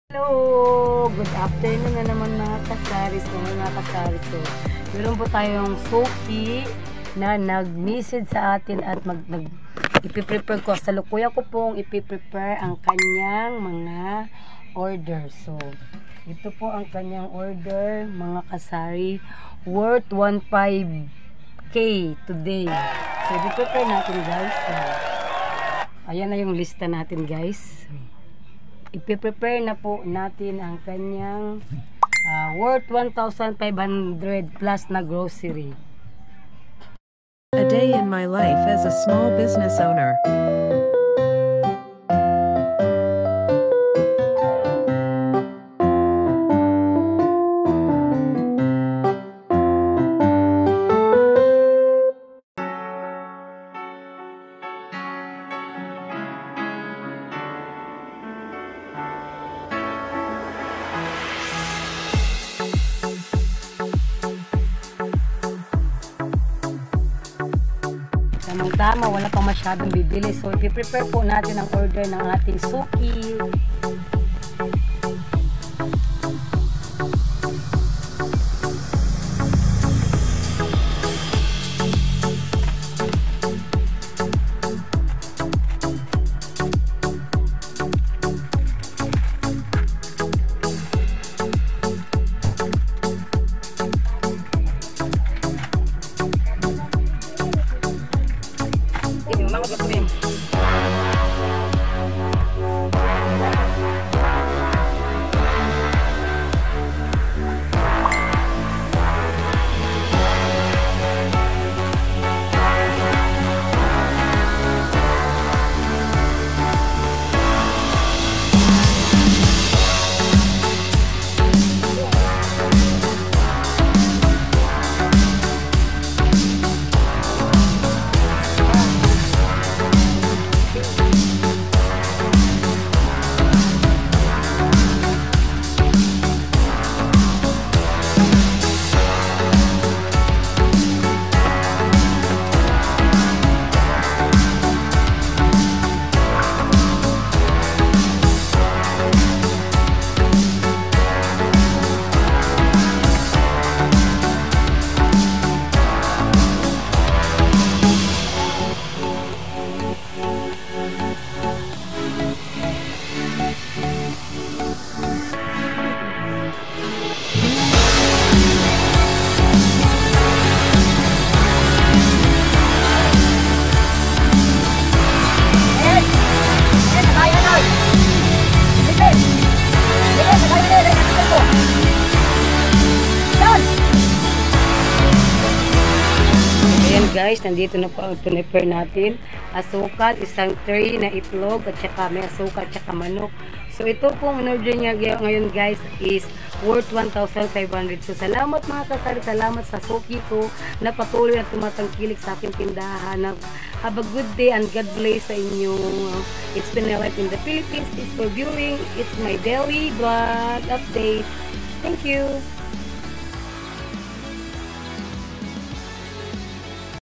Hello! Good afternoon na naman mga kasaris. Meron po tayong Sophie na nag-message sa atin at ipiprepare ko. Sa lukuya ko pong ipiprepare ang kanyang mga order. So, ito po ang kanyang order mga kasari. Worth 1.5k today. So, ipiprepare natin guys. So, ayan na yung lista natin guys. Ipiprepare na po natin ang kanyang worth 1,500 plus na grocery. A day in my life as a small business owner. Tama, wala pang masyadong bibili. So, ipiprepare po natin ang order ng ating suki. Guys, nandito na po ang prepare natin. Asukal, isang tray na itlog at saka may asukal at saka manok. So ito pong in-order niya ngayon guys is worth 1,500. So salamat mga kasari, salamat sa suki ko na patuloy na tumatangkilik sa aking tindahan. Have a good day and God bless sa inyo. It's been a life in the Philippines. It's for viewing. It's my daily vlog update. Thank you.